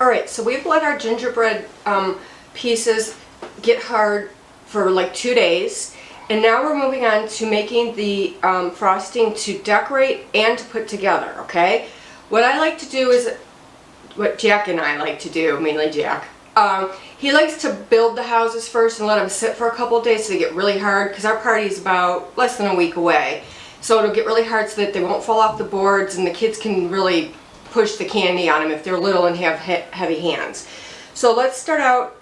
Alright, so we've let our gingerbread pieces get hard for like 2 days, and now we're moving on to making the frosting to decorate and to put together, okay? What I like to do is, what Jack and I like to do, mainly Jack, he likes to build the houses first and let them sit for a couple of days so they get really hard, because our party is about less than a week away. So it'll get really hard so that they won't fall off the boards and the kids can really push the candy on them if they're little and have heavy hands. So let's start out.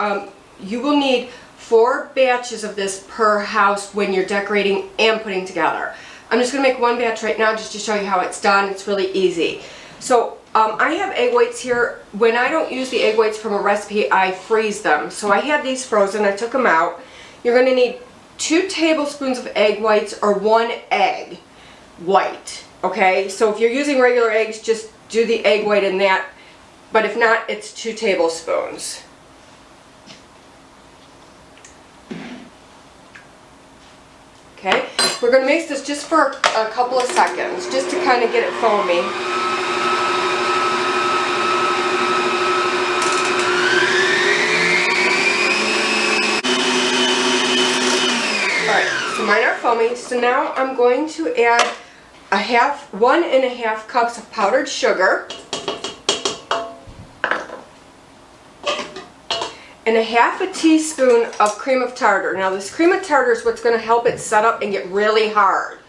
You will need 4 batches of this per house when you're decorating and putting together. I'm just going to make one batch right now just to show you how it's done. It's really easy. So I have egg whites here. When I don't use the egg whites from a recipe, I freeze them. So I had these frozen. I took them out. You're going to need 2 tablespoons of egg whites or 1 egg white. Okay, so if you're using regular eggs, just do the egg white in that, but if not, it's 2 tablespoons. Okay, we're going to mix this just for a couple of seconds, just to kind of get it foamy. Alright, so mine are foamy, so now I'm going to add 1 1/2 cups of powdered sugar and 1/2 teaspoon of cream of tartar. Now this cream of tartar is what's going to help it set up and get really hard.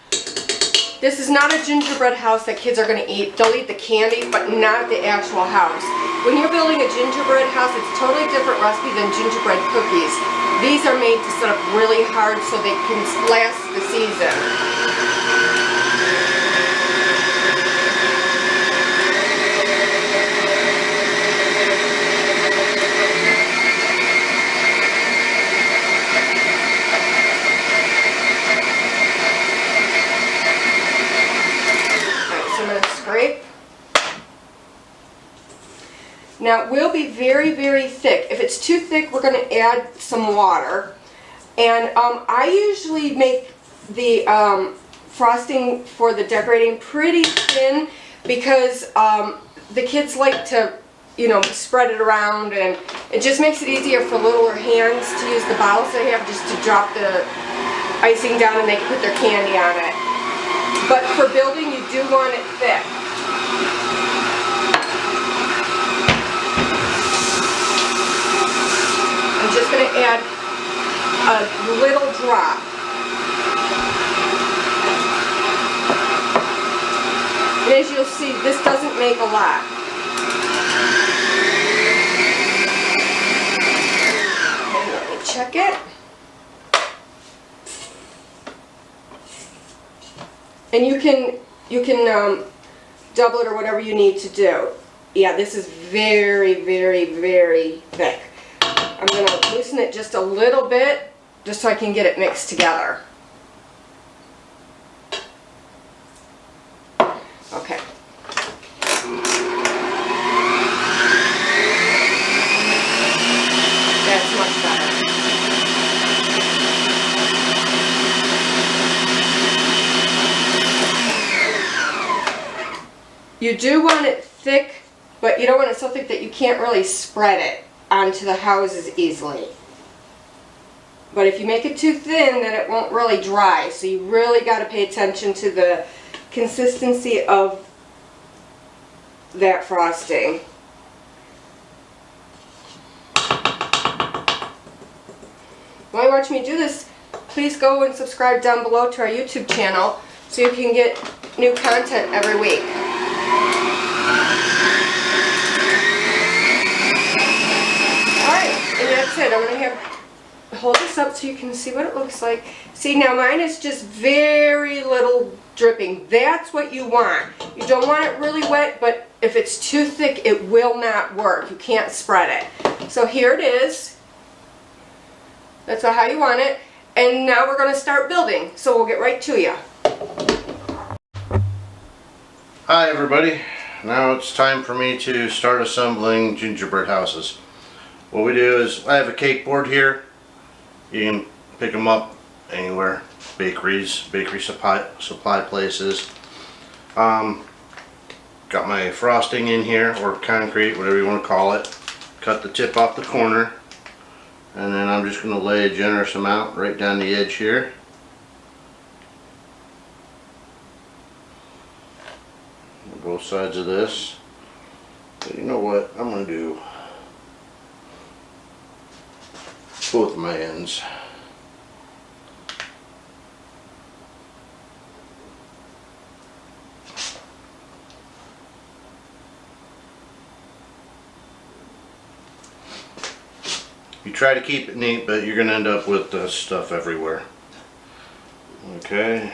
This is not a gingerbread house that kids are going to eat. They'll eat the candy, but not the actual house. When you're building a gingerbread house, it's a totally different recipe than gingerbread cookies. These are made to set up really hard so they can last the season. Now it will be very, very thick. If it's too thick, we're going to add some water. And I usually make the frosting for the decorating pretty thin because the kids like to, you know, spread it around, and it just makes it easier for littler hands to use the bottles they have just to drop the icing down and they can put their candy on it. But for building, you do want it thick. I'm just going to add a little drop. And as you'll see, this doesn't make a lot. And let me check it. And you can double it or whatever you need to do. Yeah, this is very, very, very thick. I'm going to loosen it just a little bit, just so I can get it mixed together. Okay. That's much better. You do want it thick, but you don't want it so thick that you can't really spread it onto the houses easily. But if you make it too thin, then it won't really dry. So you really got to pay attention to the consistency of that frosting. While you watch me do this, please go and subscribe down below to our YouTube channel so you can get new content every week. And that's it. I'm going to hold this up so you can see what it looks like. See, now mine is just very little dripping. That's what you want. You don't want it really wet, but if it's too thick, it will not work. You can't spread it. So here it is. That's how you want it. And now we're going to start building. So we'll get right to you. Hi everybody. Now it's time for me to start assembling gingerbread houses. What we do is, I have a cake board here. You can pick them up anywhere, bakeries, bakery supply places. Got my frosting in here, or concrete, whatever you want to call it. cut the tip off the corner, and then I'm just going to lay a generous amount right down the edge here. On both sides of this. But you know what? I'm going to do both my ends. You try to keep it neat, but you're going to end up with stuff everywhere. Okay.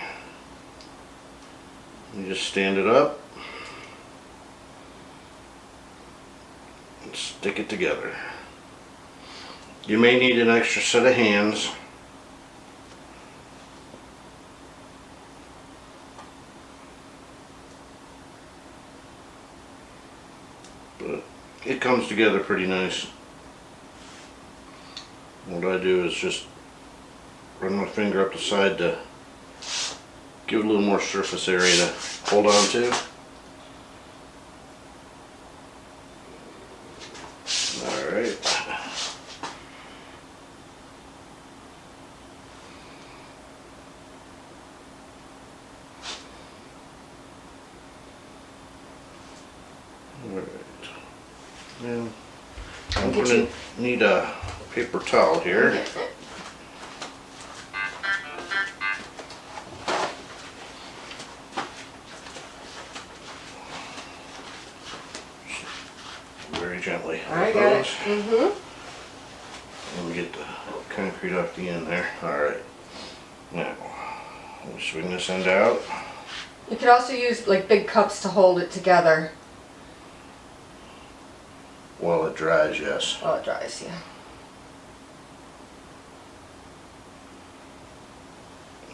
You just stand it up and stick it together. You may need an extra set of hands. But it comes together pretty nice. What I do is just run my finger up the side to give it a little more surface area to hold on to. Alright. Alright. And I'm going to need a paper towel here. Very gently. I got it. Let me get the concrete off the end there. Alright. Now, we'll swing this end out. You could also use like big cups to hold it together. While it dries, yes. While it dries, yeah.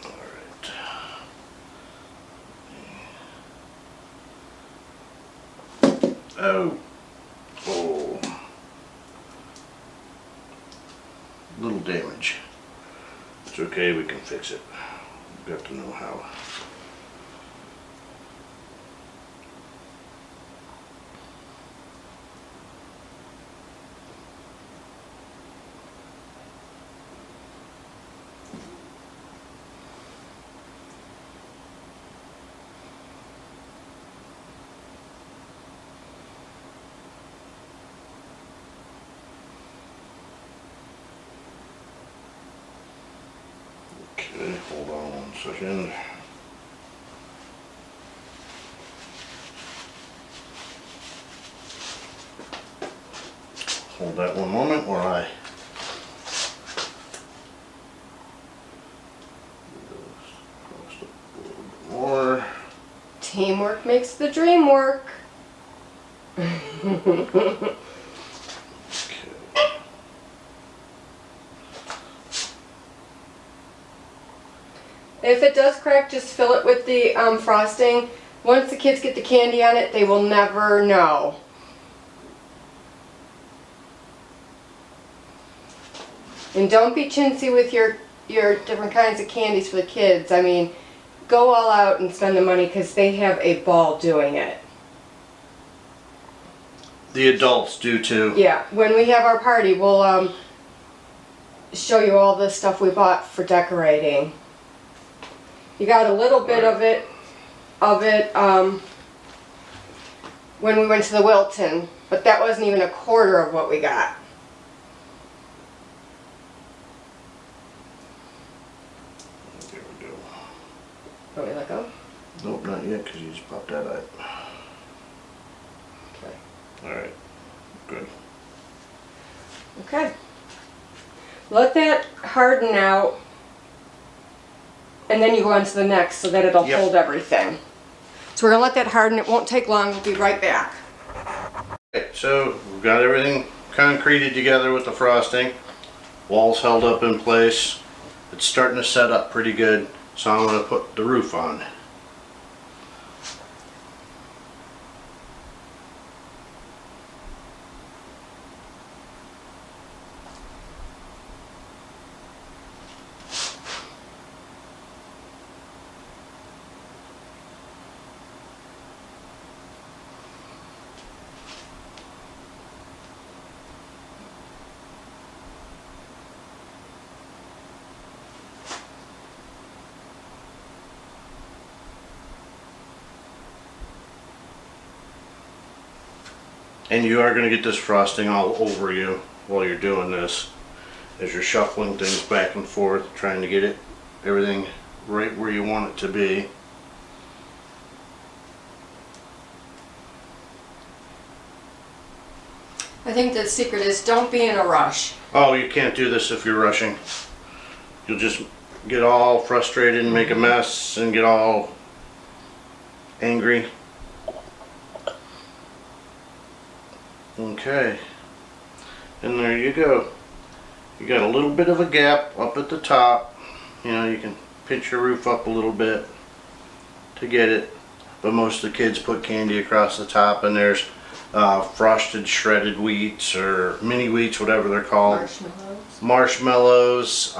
Alright. Oh. Oh. Little damage. It's okay, we can fix it. We've got to know how. Okay, hold on 1 second. Hold that 1 moment while I just a little bit more. Teamwork makes the dream work. If it does crack, just fill it with the frosting. Once the kids get the candy on it, they will never know. And don't be chintzy with your different kinds of candies for the kids. I mean, go all out and spend the money because they have a ball doing it. The adults do too. Yeah, when we have our party, we'll show you all the stuff we bought for decorating. You got a little bit of it when we went to the Wilton, but that wasn't even a quarter of what we got. There we go. Want me to let go? Nope, not yet, because you just popped that out. Okay. Alright, good. Okay. Let that harden out, and then you go on to the next so that it'll hold everything. So we're going to let that harden. It won't take long. We'll be right back. Okay, so we've got everything concreted together with the frosting. Walls held up in place. It's starting to set up pretty good, so I'm going to put the roof on. And you are going to get this frosting all over you while you're doing this, as you're shuffling things back and forth, trying to get everything right where you want it to be. I think the secret is don't be in a rush. Oh, you can't do this if you're rushing. You'll just get all frustrated and make a mess and get all angry. Okay, and there you go. You got a little bit of a gap up at the top. You know, you can pinch your roof up a little bit to get it, but most of the kids put candy across the top, and there's frosted shredded wheats or mini wheats, whatever they're called. Marshmallows,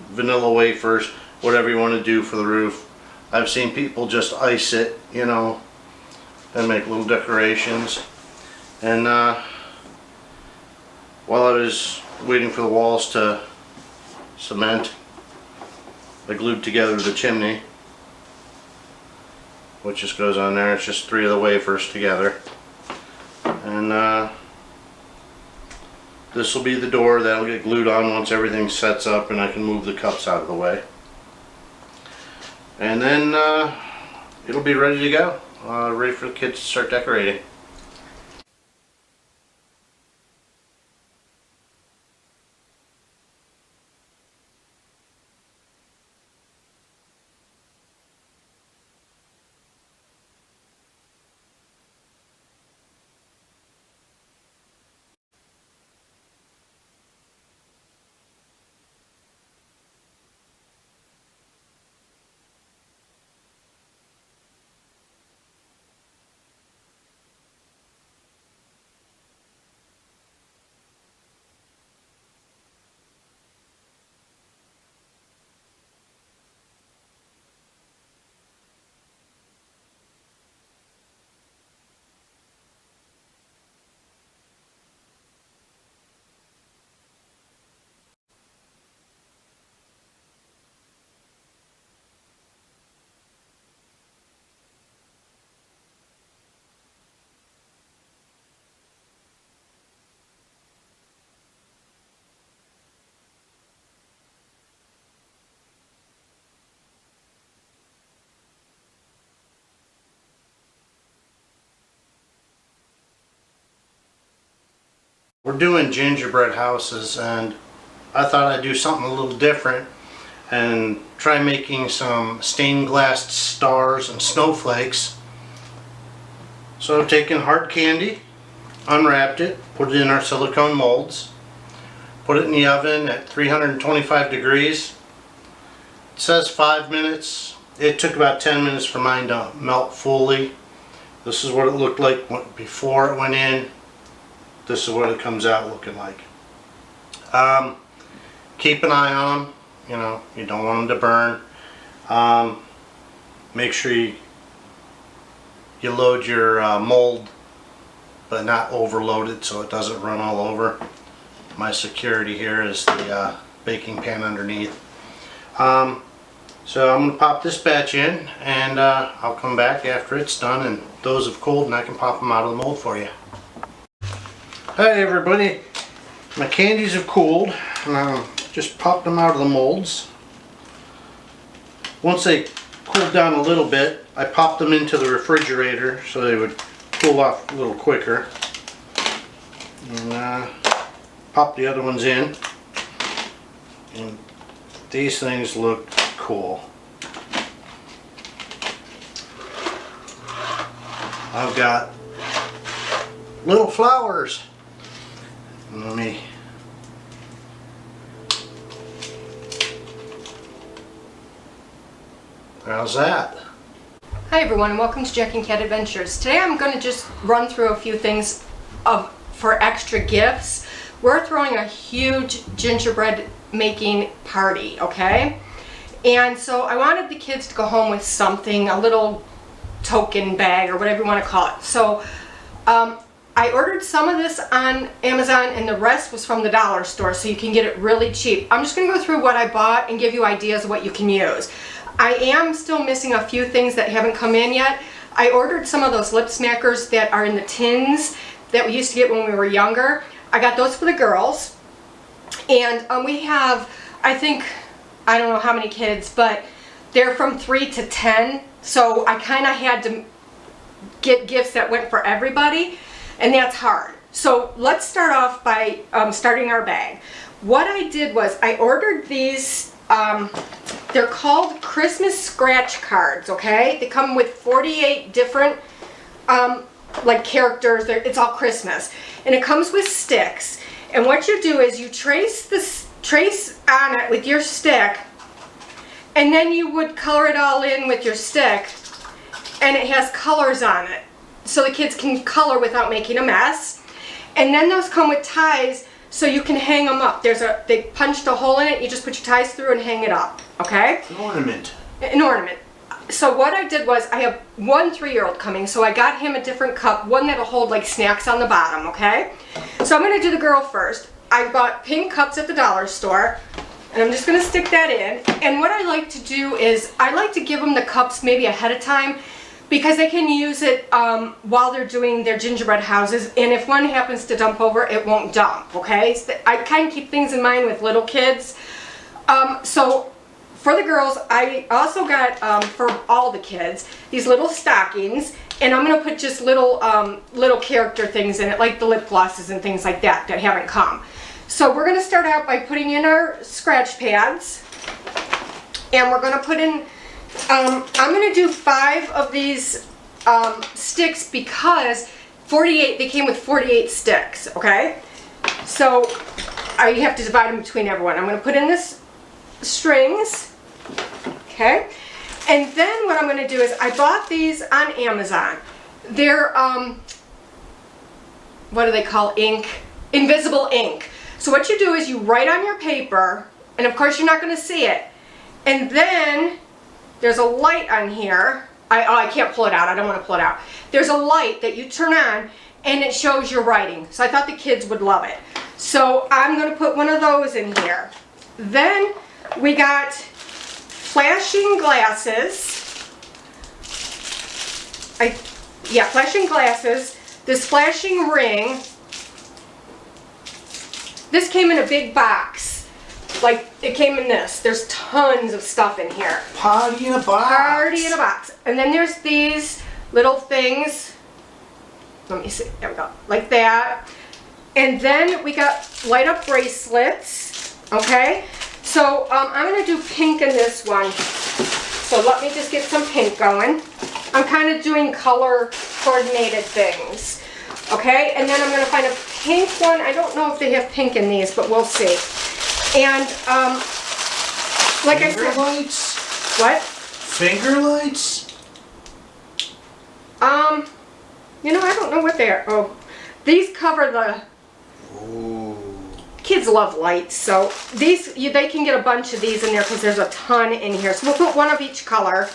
vanilla wafers, whatever you want to do for the roof. I've seen people just ice it, you know, and make little decorations. And while I was waiting for the walls to cement, I glued together the chimney, which just goes on there. It's just 3 of the wafers together. And this will be the door that'll get glued on once everything sets up and I can move the cups out of the way. And then it'll be ready to go, ready for the kids to start decorating. We're doing gingerbread houses, and I thought I'd do something a little different and try making some stained glass stars and snowflakes. So I've taken hard candy, unwrapped it, put it in our silicone molds, put it in the oven at 325 degrees. It says 5 minutes. It took about 10 minutes for mine to melt fully. This is what it looked like before it went in. This is what it comes out looking like. Keep an eye on them. You know, you don't want them to burn. Make sure you load your mold, but not overload it so it doesn't run all over. My security here is the baking pan underneath. So I'm going to pop this batch in, and I'll come back after it's done and those have cooled and I can pop them out of the mold for you. Hi everybody, my candies have cooled and I just popped them out of the molds. Once they cooled down a little bit, I popped them into the refrigerator so they would cool off a little quicker. And pop the other ones in. And these things look cool. I've got little flowers. Let me how's that? Hi everyone and welcome to Jack and Cat Adventures. Today I'm going to just run through a few things for extra gifts. We're throwing a huge gingerbread making party, okay? And so I wanted the kids to go home with something, a little token bag or whatever you want to call it. So I ordered some of this on Amazon and the rest was from the dollar store, so you can get it really cheap. I'm just going to go through what I bought and give you ideas of what you can use. I am still missing a few things that haven't come in yet. I ordered some of those lip smackers that are in the tins that we used to get when we were younger. I got those for the girls. And we have, I think, I don't know how many kids, but they're from 3 to 10. So I kind of had to get gifts that went for everybody, and that's hard. So let's start off by starting our bag. What I did was I ordered these, they're called Christmas scratch cards, okay? They come with 48 different like characters. It's all Christmas. And it comes with sticks. And what you do is you trace on it with your stick, and then you would color it all in with your stick, and it has colors on it. So the kids can color without making a mess. And then those come with ties, so you can hang them up. They punched a hole in it, you just put your ties through and hang it up, okay? An ornament. An ornament. So what I did was, I have one 3-year-old coming, so I got him a different cup, one that'll hold like snacks on the bottom, okay? So I'm gonna do the girl first. I bought pink cups at the dollar store, and I'm just gonna stick that in. And what I like to do is, I like to give them the cups maybe ahead of time, because they can use it while they're doing their gingerbread houses, and if one happens to dump over, it won't dump, okay? So I kind of keep things in mind with little kids. So for the girls, I also got, for all the kids, these little stockings, and I'm going to put just little character things in it, like the lip glosses and things like that haven't come. So we're going to start out by putting in our scratch pads, and we're going to put in, I'm going to do 5 of these sticks, because 48, they came with 48 sticks, okay? So I have to divide them between everyone. I'm going to put in this strings, okay? And then what I'm going to do is, I bought these on Amazon. They're, what do they call ink? Invisible ink. So what you do is you write on your paper, and of course you're not going to see it. And then there's a light on here. I can't pull it out. I don't want to pull it out. There's a light that you turn on, and it shows your writing. So I thought the kids would love it. So I'm going to put one of those in here. Then we got flashing glasses. Flashing glasses. This flashing ring. This came in a big box. Like, it came in this. There's tons of stuff in here. Party in a box. Party in a box. And then there's these little things. Let me see. There we go. Like that. And then we got light up bracelets. Okay. So I'm going to do pink in this one. So let me just get some pink going. I'm kind of doing color coordinated things. Okay. And then I'm going to find a pink one. I don't know if they have pink in these, but we'll see. And like I said, lights? What? Finger lights? You know, I don't know what they are. Oh, these cover the. Ooh. Kids love lights, so these they can get a bunch of these in there because there's a ton in here. So we'll put one of each color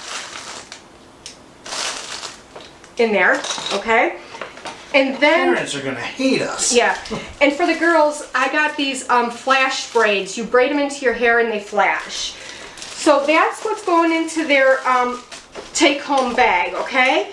in there, okay? And then parents are gonna hate us. Yeah, and for the girls, I got these flash braids. You braid them into your hair and they flash. So that's what's going into their take-home bag, okay?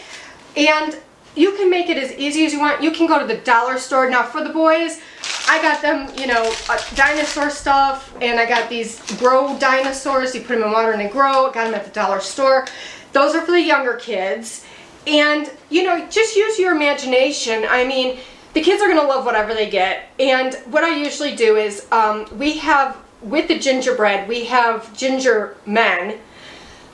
And you can make it as easy as you want. You can go to the dollar store. Now for the boys, I got them, you know, dinosaur stuff, and I got these grow dinosaurs. You put them in water and they grow. I got them at the dollar store. Those are for the younger kids. And, you know, just use your imagination. I mean, the kids are going to love whatever they get. And what I usually do is we have, with the gingerbread, we have ginger men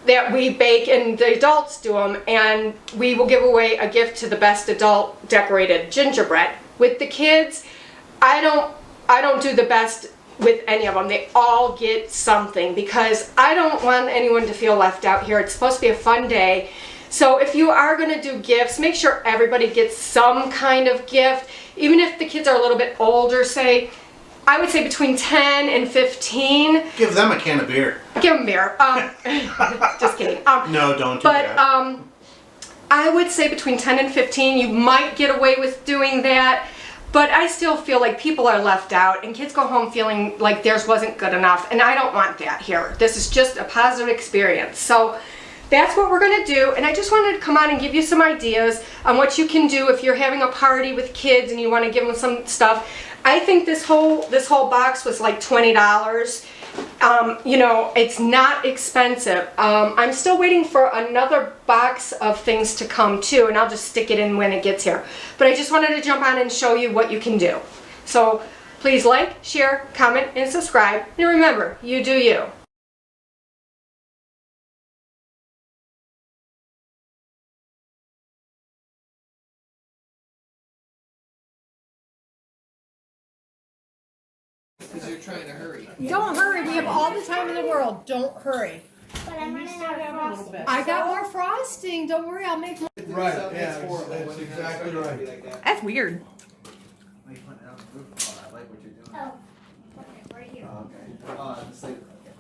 that we bake, and the adults do them, and we will give away a gift to the best adult decorated gingerbread. With the kids, I don't do the best with any of them. They all get something, because I don't want anyone to feel left out here. It's supposed to be a fun day. So if you are going to do gifts, make sure everybody gets some kind of gift. Even if the kids are a little bit older, say, I would say between 10 and 15. Give them a can of beer. Give them beer. Just kidding. No, don't do that. But I would say between 10 and 15, you might get away with doing that. But I still feel like people are left out, and kids go home feeling like theirs wasn't good enough. And I don't want that here. This is just a positive experience. So that's what we're gonna do, and I just wanted to come on and give you some ideas on what you can do if you're having a party with kids and you want to give them some stuff. I think this whole box was like $20. You know, it's not expensive. I'm still waiting for another box of things to come too, and I'll just stick it in when it gets here. But I just wanted to jump on and show you what you can do. So please like, share, comment, and subscribe. And remember, you do you. Because you're trying to hurry. Don't hurry. We have all the time in the world. Don't hurry. But I'm running out of frosting. I got more frosting. Don't worry. I'll make more. Right, yeah, that's exactly right. That's weird. I like what you're doing. Oh, okay, right here. Oh, okay. Oh, it's like, okay.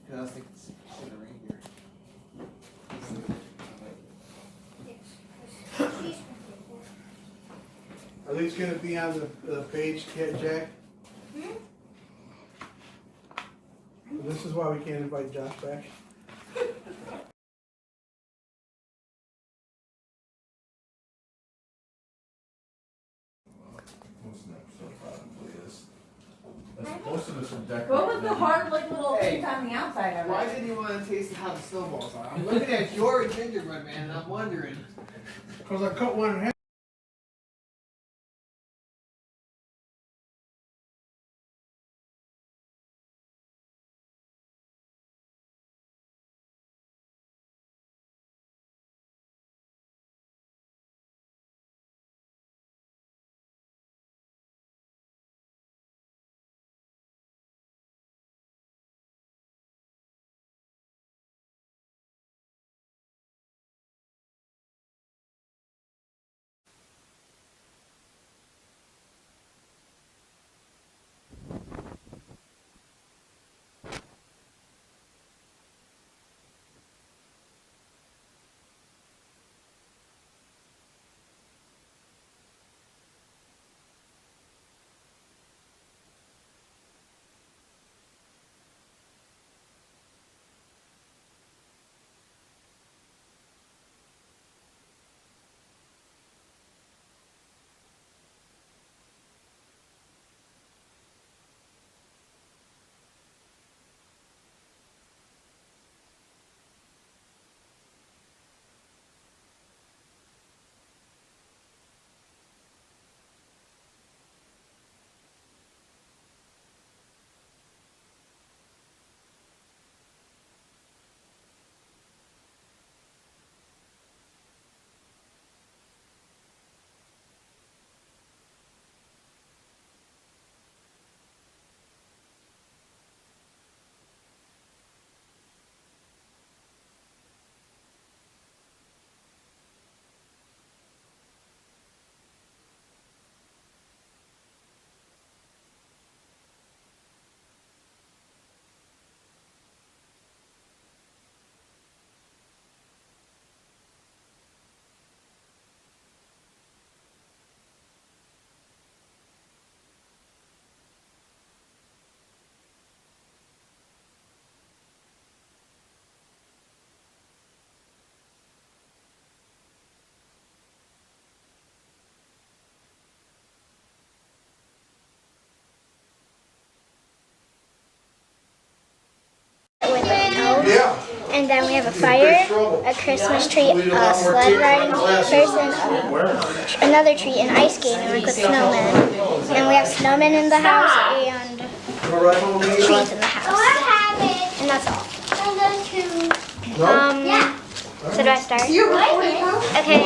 Cause I was thinking, should have rained here. Are these gonna be on the page, Jack? This is why we can't invite Josh back. Most of us are decorating. What was the hard, like, little things on the outside of Why it? didn't you want to taste how the snowballs are? I'm looking at your gingerbread man and I'm wondering. Cause I cut one in half. With a nose. Yeah. And then we have a fire, a Christmas tree, a sled riding person, another tree, an ice skate, and with snowmen. And we have snowmen in the house and trees in the house. And that's all. So do I start? Okay,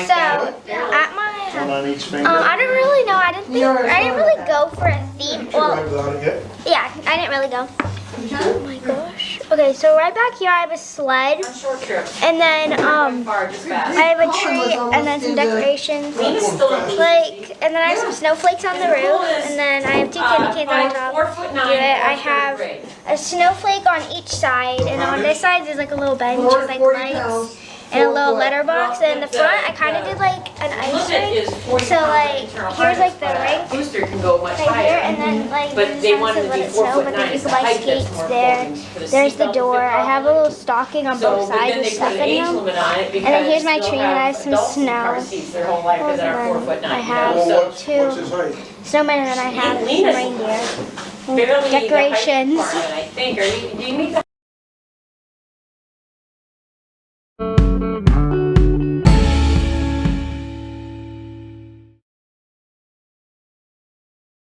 so at my I don't really know. I didn't really go for a theme. Well, yeah, I didn't really go. Oh my gosh. Okay, so right back here I have a sled, and then I have a tree, and then some decorations, and then I have some snowflakes on the roof, and then I have two candy canes on top. I have a snowflake on each side, and on this side there's like a little bench with like lights and a little letterbox. And in the front I kind of did like an ice rink. So like here's like the rink Booster can go much right here, and then like But they wanted to let be it 4 snow, foot but 9. then you It's can the buy height that's skates more there. important for the There's the seatbelt to door. fit I have a properly. little stocking on So, both but sides then with they put stuff an in age them. limit on it because then here's my they'll tree, and I have have some adults in car snow. seats their whole life because they're 4 foot 9. I You have know, so What's his height? snowmen, and then I have some Lena's reindeer. barely Decorations. the height part of it, I think. Or do you need the